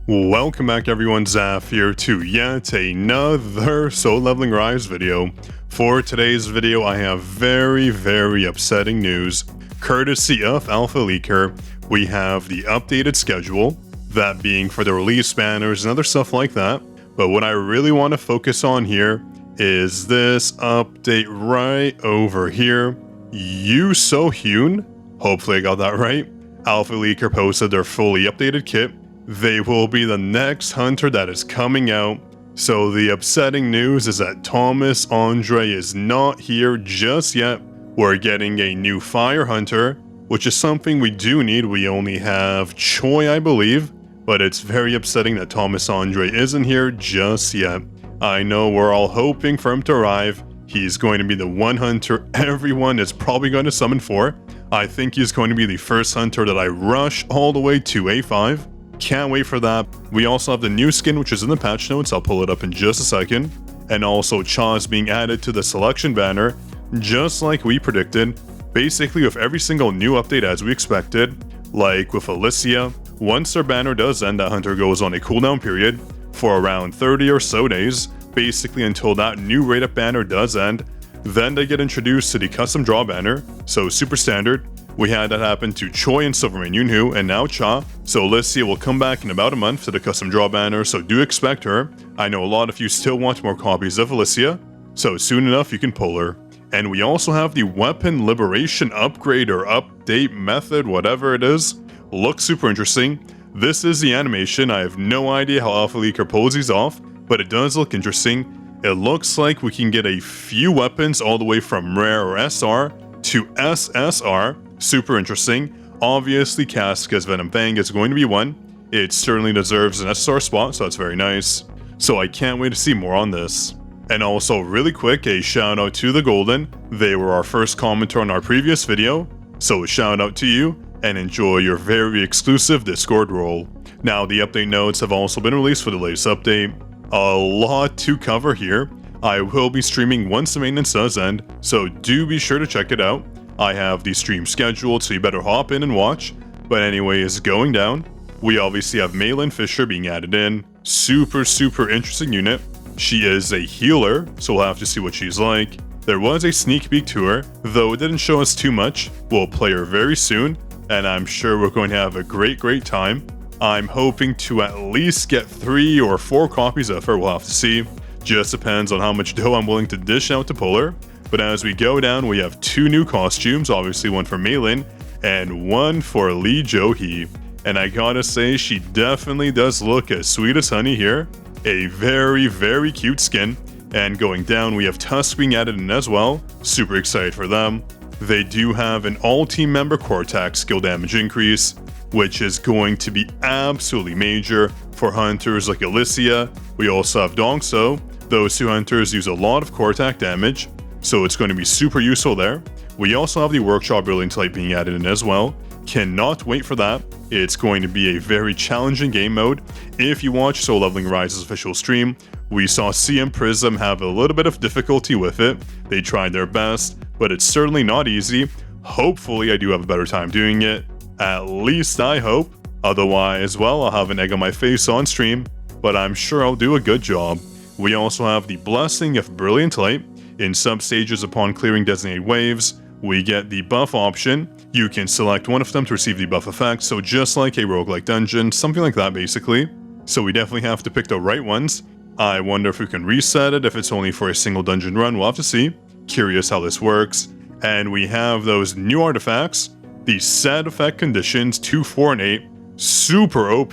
Welcome back everyone, Zaf here to yet another Soul Leveling Rise video. For today's video I have very upsetting news. Courtesy of Alpha Leaker, we have the updated schedule, that being for the release banners and other stuff like that. But what I really want to focus on here is this update right over here. You So Hyun, hopefully I got that right. Alpha Leaker posted their fully updated kit. They will be the next hunter that is coming out. So the upsetting news is that Thomas Andre is not here just yet. We're getting a new fire hunter, which is something we do need. We only have Choi, I believe, but it's very upsetting that Thomas Andre isn't here just yet. I know we're all hoping for him to arrive. He's going to be the one hunter everyone is probably going to summon for. I think he's going to be the first hunter that I rush all the way to A5. Can't wait for that. We also have the new skin, which is in the patch notes. I'll pull it up in just a second. And also Cha is being added to the selection banner, just like we predicted. Basically with every single new update as we expected. Like with Alicia, once their banner does end, that hunter goes on a cooldown period for around 30 or so days, basically until that new rate up banner does end. Then they get introduced to the custom draw banner, so super standard. We had that happen to Choi and Silverman Yunhu, and now Cha. So Alicia will come back in about a month to the custom draw banner, so do expect her. I know a lot of you still want more copies of Alicia, so soon enough you can pull her. And we also have the weapon liberation upgrade or update method, whatever it is. Looks super interesting. This is the animation. I have no idea how Alpha Leaker pulls these off, but it does look interesting. It looks like we can get a few weapons all the way from rare or SR to SSR. Super interesting. Obviously, Casca's Venom Fang is going to be one. It certainly deserves an SSR spot, so that's very nice. So I can't wait to see more on this. And also, really quick, a shout out to the Golden. They were our first commenter on our previous video, so a shout out to you, and enjoy your very exclusive Discord role. Now, the update notes have also been released for the latest update. A lot to cover here. I will be streaming once the maintenance does end, so do be sure to check it out. I have the stream scheduled, so you better hop in and watch. But anyways, going down, we obviously have Maylin Fisher being added in. Super interesting unit. She is a healer, so we'll have to see what she's like. There was a sneak peek to her, though it didn't show us too much. We'll play her very soon, and I'm sure we're going to have a great time. I'm hoping to at least get 3 or 4 copies of her, we'll have to see. Just depends on how much dough I'm willing to dish out to pull her. But as we go down, we have 2 new costumes, obviously one for Maylin and one for Lee Jo-hee. And I gotta say, she definitely does look as sweet as honey here. A very cute skin. And going down, we have Tusk being added in as well. Super excited for them. They do have an all-team member core attack skill damage increase, which is going to be absolutely major for hunters like Alicia. We also have Dongso. Those 2 hunters use a lot of core attack damage, so it's going to be super useful there. We also have the Workshop Brilliant Light being added in as well. Cannot wait for that. It's going to be a very challenging game mode. If you watch Soul Leveling Rise's official stream, we saw CM Prism have a little bit of difficulty with it. They tried their best, but it's certainly not easy. Hopefully I do have a better time doing it. At least I hope. Otherwise, well, I'll have an egg on my face on stream, but I'm sure I'll do a good job. We also have the Blessing of Brilliant Light. In sub-stages upon clearing designated waves, we get the buff option. You can select one of them to receive the buff effect, so just like a roguelike dungeon, something like that basically. So we definitely have to pick the right ones. I wonder if we can reset it if it's only for a single dungeon run, we'll have to see. Curious how this works. And we have those new artifacts. The set effect conditions 2, 4, and 8. Super OP.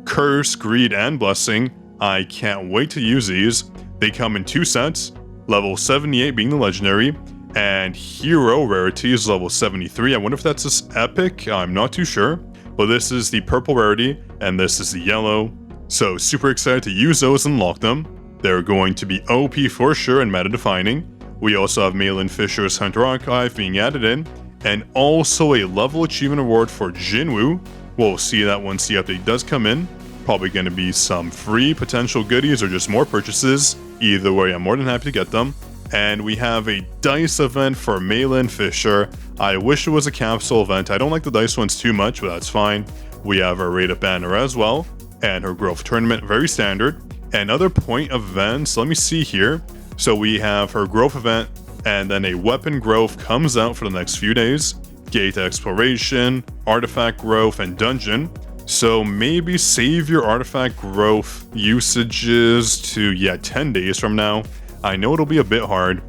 Curse, Greed, and Blessing. I can't wait to use these. They come in 2 sets. Level 78 being the legendary, and hero rarity is level 73. I wonder if that's this epic, I'm not too sure. But this is the purple rarity, and this is the yellow. So super excited to use those and unlock them. They're going to be OP for sure and meta defining. We also have Maylin Fisher's Hunter Archive being added in, and also a level achievement award for Jinwoo. We'll see that once the update does come in. Probably going to be some free potential goodies or just more purchases. Either way, I'm more than happy to get them. And we have a dice event for Maylin Fisher. I wish it was a capsule event. I don't like the dice ones too much, but that's fine. We have our rate up banner as well. and her growth tournament, very standard. And other point events, let me see here. So we have her growth event, and then a weapon growth comes out for the next few days. Gate exploration, artifact growth, and dungeon. So maybe save your artifact growth usages to 10 days from now. I know it'll be a bit hard,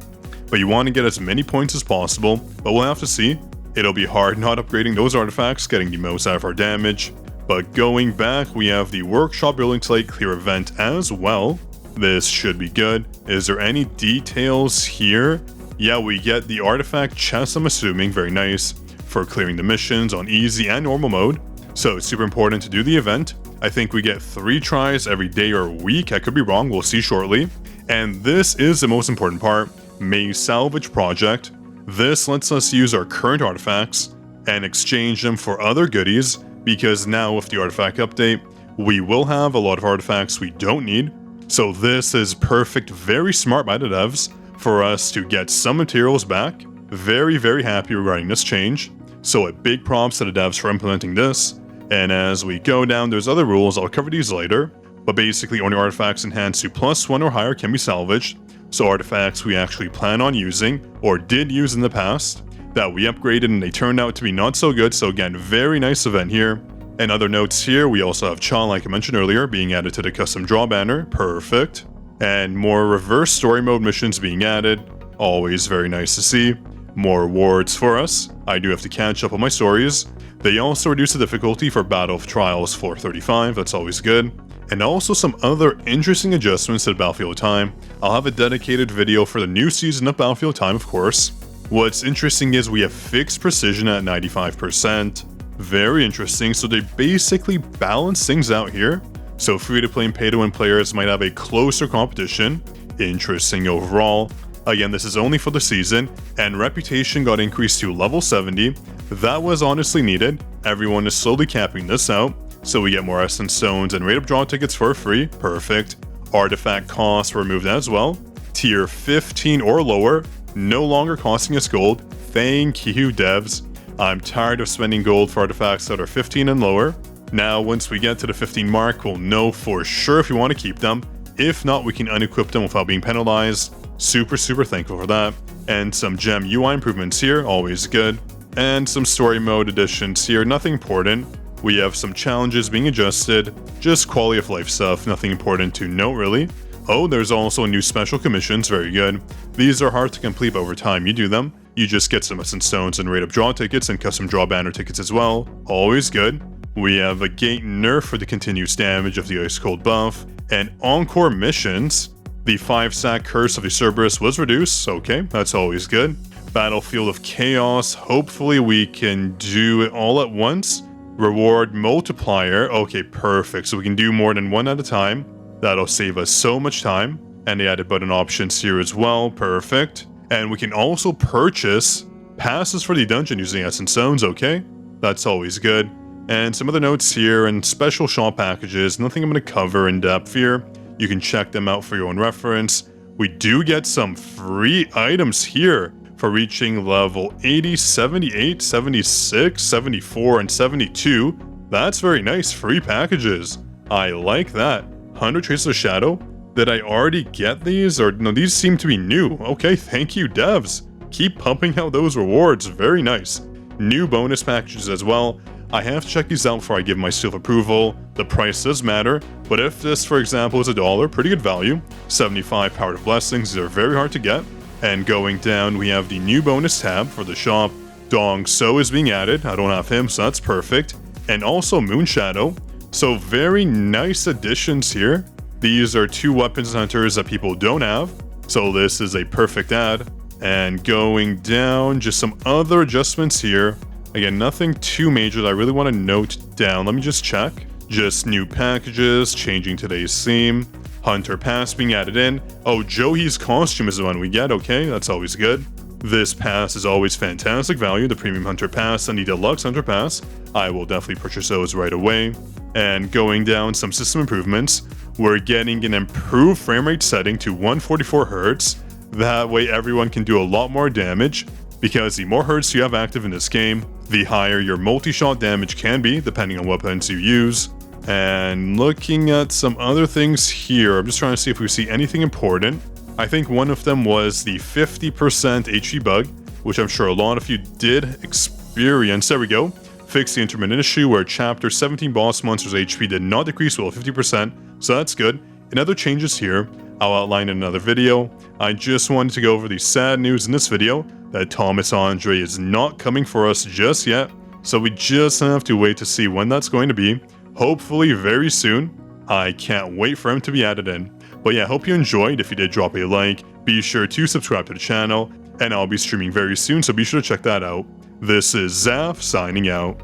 but you want to get as many points as possible, but we'll have to see. It'll be hard not upgrading those artifacts, getting the most out of our damage. But going back, we have the workshop building slate clear event as well. This should be good. Is there any details here? Yeah, we get the artifact chest, I'm assuming, very nice, for clearing the missions on easy and normal mode. So it's super important to do the event. I think we get 3 tries every day or week. I could be wrong, we'll see shortly. And this is the most important part, May's salvage project. This lets us use our current artifacts and exchange them for other goodies, because now with the artifact update, we will have a lot of artifacts we don't need. So this is perfect, very smart by the devs for us to get some materials back. Very, very happy regarding this change. So a big props to the devs for implementing this. And as we go down, there's other rules, I'll cover these later. But basically only artifacts enhanced to +1 or higher can be salvaged. So artifacts we actually plan on using, or did use in the past, that we upgraded and they turned out to be not so good. So again, very nice event here. And other notes here, we also have Cha, like I mentioned earlier, being added to the custom draw banner, perfect. And more reverse story mode missions being added, always very nice to see. More rewards for us, I do have to catch up on my stories. They also reduce the difficulty for Battle of Trials 435, that's always good. And also some other interesting adjustments to Battlefield Time. I'll have a dedicated video for the new season of Battlefield Time, of course. What's interesting is we have fixed precision at 95%. Very interesting, so they basically balance things out here. So free-to-play and pay-to-win players might have a closer competition. Interesting overall. Again, this is only for the season, and reputation got increased to level 70. That was honestly needed. Everyone is slowly capping this out, so we get more essence stones and rate-up draw tickets for free. Perfect. Artifact costs were removed as well. Tier 15 or lower, no longer costing us gold. Thank you, devs. I'm tired of spending gold for artifacts that are 15 and lower. Now, once we get to the 15 mark, we'll know for sure if we want to keep them. If not, we can unequip them without being penalized. Super thankful for that. And some gem UI improvements here, always good. And some story mode additions here, nothing important. We have some challenges being adjusted, just quality of life stuff, nothing important to note really. Oh, there's also new special commissions, very good. These are hard to complete, but over time you do them. You just get some essence stones and rate-up draw tickets and custom draw banner tickets as well, always good. We have a gate nerf for the continuous damage of the ice cold buff, and encore missions. The 5-stack curse of the Cerberus was reduced, okay, that's always good. Battlefield of Chaos, hopefully we can do it all at once. Reward multiplier, okay, perfect, so we can do more than one at a time. That'll save us so much time. And they added button options here as well, perfect. And we can also purchase passes for the dungeon using essence stones, okay, that's always good. And some other notes here and special shop packages, nothing I'm going to cover in depth here. You can check them out for your own reference. We do get some free items here for reaching level 80, 78, 76, 74, and 72. That's very nice, free packages. I like that. 100 Traces of Shadow. Did I already get these? Or no, these seem to be new. Okay, thank you devs. Keep pumping out those rewards, very nice. New bonus packages as well. I have to check these out before I give my seal of approval. The price does matter, but if this, for example, is $1, pretty good value. 75 Power of Blessings, these are very hard to get. And going down, we have the new bonus tab for the shop. Dong So is being added. I don't have him, so that's perfect. And also Moon Shadow. So very nice additions here. These are 2 weapons hunters that people don't have. So this is a perfect add. And going down, just some other adjustments here. Again, nothing too major that I really want to note down. Let me just check. Just new packages, changing today's theme. Hunter Pass being added in. Oh, Johi's costume is the one we get. Okay, that's always good. This pass is always fantastic value. The Premium Hunter Pass and the Deluxe Hunter Pass. I will definitely purchase those right away. And going down, some system improvements. We're getting an improved frame rate setting to 144 Hz. That way everyone can do a lot more damage, because the more hertz you have active in this game, the higher your multi-shot damage can be, depending on what weapons you use. And looking at some other things here, I'm just trying to see if we see anything important. I think one of them was the 50% HP bug, which I'm sure a lot of you did experience. There we go. Fix the intermittent issue where Chapter 17 boss monsters' HP did not decrease below 50%, so that's good. In other changes here, I'll outline in another video. I just wanted to go over the sad news in this video that Thomas Andre is not coming for us just yet, so we just have to wait to see when that's going to be. Hopefully very soon. I can't wait for him to be added in. But yeah, I hope you enjoyed. If you did, drop a like. Be sure to subscribe to the channel, and I'll be streaming very soon, so be sure to check that out. This is Zaf signing out.